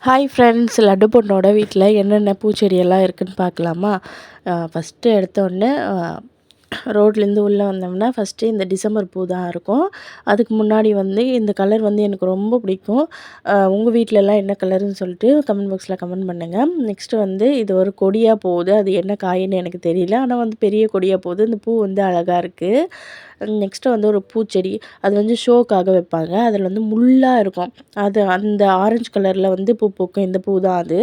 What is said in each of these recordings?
Hi friends, laddu பொண்ணோட வீட்டில் என்னென்ன பூச்செடியெல்லாம் இருக்குதுன்னு பார்க்கலாமா? ஃபஸ்ட்டு எடுத்தோடனே ரோட்லேருந்து உள்ளே வந்தோம்னா ஃபஸ்ட்டு இந்த டிசம்பர் பூ தான் இருக்கும். அதுக்கு முன்னாடி வந்து இந்த கலர் வந்து எனக்கு ரொம்ப பிடிக்கும். உங்கள் வீட்டிலலாம் என்ன கலருன்னு சொல்லிட்டு கமெண்ட் பாக்ஸில் கமெண்ட் பண்ணுங்கள். நெக்ஸ்ட்டு வந்து இது ஒரு கொடியாக போகுது. அது என்ன காயின்னு எனக்கு தெரியல. ஆனால் வந்து பெரிய கொடியாக போகுது. இந்த பூ வந்து அழகாக இருக்குது. நெக்ஸ்ட்டு வந்து ஒரு பூச்செடி. அது வந்து ஷோக்காக வைப்பாங்க. அதில் வந்து முள்ளாக இருக்கும். அது அந்த ஆரஞ்சு கலரில் வந்து பூ பூக்கும். இந்த பூ தான் அது.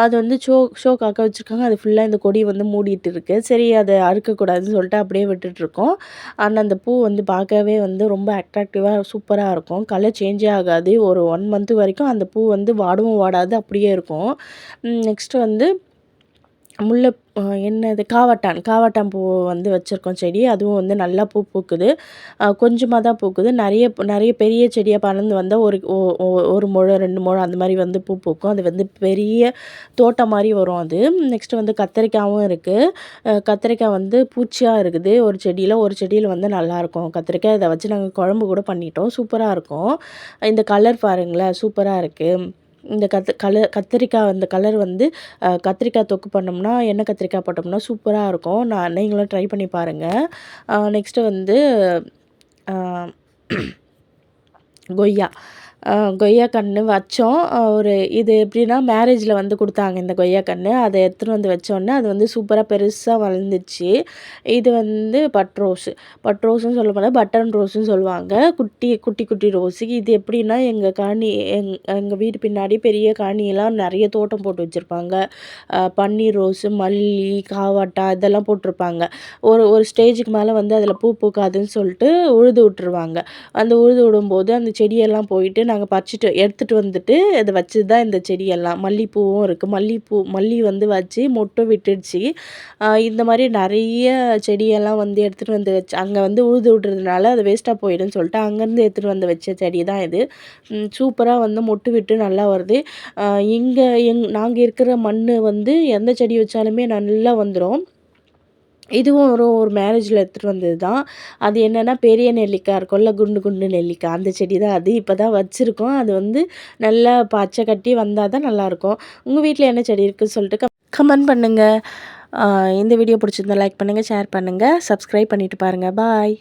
அது வந்து ஷோக்காக வச்சுருக்காங்க. அது ஃபுல்லாக இந்த கொடி வந்து மூடிட்டு இருக்கு. சரி, அதை அறுக்கக்கூடாதுன்னு சொல்லிட்டு அப்படியே விட்டுட்டுருக்கோம். ஆனால் அந்த பூ வந்து பார்க்கவே வந்து ரொம்ப அட்ராக்டிவாக சூப்பராக இருக்கும். கலர் சேஞ்சே ஆகாது. ஒரு 1 மந்த் வரைக்கும் அந்த பூ வந்து வாடவும் வாடாது, அப்படியே இருக்கும். நெக்ஸ்ட்டு வந்து முல்லை என்னது காவாட்டான் பூ வந்து வச்சுருக்கோம் செடி. அதுவும் வந்து நல்லா பூ பூக்குது. கொஞ்சமாக தான் பூக்குது. நிறைய பெரிய செடியாக பறந்து வந்தால் ஒரு முழம் 2 முழம் அந்த மாதிரி வந்து பூ பூக்கும். அது வந்து பெரிய தோட்டம் மாதிரி வரும் அது. நெக்ஸ்ட்டு வந்து கத்திரிக்காயும் இருக்குது. கத்திரிக்காய் வந்து பூச்சியாக இருக்குது ஒரு செடியில் வந்து நல்லாயிருக்கும் கத்திரிக்காய். இதை வச்சு நாங்கள் குழம்பு கூட பண்ணிட்டோம். சூப்பராக இருக்கும். இந்த கலர் பாருங்களேன், சூப்பராக இருக்குது. இந்த கத்திரிக்காய் அந்த கலர் வந்து கத்திரிக்காய் தொக்கு பண்ணோம்னா, எண்ணெய் கத்திரிக்காய் போட்டோம்னா சூப்பராக இருக்கும். நீங்களும் ட்ரை பண்ணி பாருங்கள். நெக்ஸ்ட்டு வந்து கொய்யா கொய்யா கன்று வச்சோம். இது எப்படின்னா மேரேஜில் வந்து கொடுத்தாங்க இந்த கொய்யா கன்று. அதை எடுத்துகிட்டு வந்து வச்சோன்னே அது வந்து சூப்பராக பெருசாக வளர்ந்துச்சு. இது வந்து பட் ரோஸ்ன்னு சொல்ல முடியாது, பட்டன் ரோஸ்ன்னு சொல்லுவாங்க. குட்டி குட்டி குட்டி ரோஸு. இது எப்படின்னா எங்கள் வீட்டு பின்னாடி பெரிய காணியெல்லாம் நிறைய தோட்டம் போட்டு வச்சுருப்பாங்க. பன்னீர் ரோஸு, மல்லி, காவாட்டா இதெல்லாம் போட்டிருப்பாங்க. ஒரு ஸ்டேஜுக்கு மேலே வந்து அதில் பூ பூக்காதுன்னு சொல்லிட்டு உழுது விட்டுருவாங்க. அந்த உழுது விடும்போது அந்த செடியெல்லாம் போயிட்டு நாங்கள் எடுத்துகிட்டு வந்துட்டு இதை வச்சது தான் இந்த செடியெல்லாம். மல்லிப்பூவும் இருக்குது. மல்லி வந்து வச்சு மொட்டும் விட்டுடுச்சு. இந்த மாதிரி நிறைய செடியெல்லாம் வந்து எடுத்துகிட்டு வந்து வச்சு அங்கே வந்து உழுது விடுறதுனால அது வேஸ்ட்டாக போயிடும்னு சொல்லிட்டு அங்கேருந்து எடுத்துகிட்டு வந்து வச்ச செடி தான் இது. சூப்பராக வந்து மொட்டு விட்டு நல்லா வருது. இங்கே நாங்கள் இருக்கிற மண் வந்து எந்த செடி வச்சாலுமே நல்லா வந்துடும். இதுவும் ஒரு மேரேஜில் எடுத்துகிட்டு வந்தது தான். அது என்னென்னா பெரிய நெல்லிக்காய் இருக்கும்ல, குண்டு குண்டு நெல்லிக்காய், அந்த செடி தான் அது. இப்போ தான் வச்சுருக்கோம். அது வந்து நல்லா பச்சை கட்டி வந்தால் தான் நல்லாயிருக்கும். உங்கள் வீட்டில் என்ன செடி இருக்குதுன்னு சொல்லிட்டு கமெண்ட் பண்ணுங்கள். இந்த வீடியோ பிடிச்சிருந்தா லைக் பண்ணுங்கள், ஷேர் பண்ணுங்கள், சப்ஸ்கிரைப் பண்ணிவிட்டு பாருங்கள். பாய்.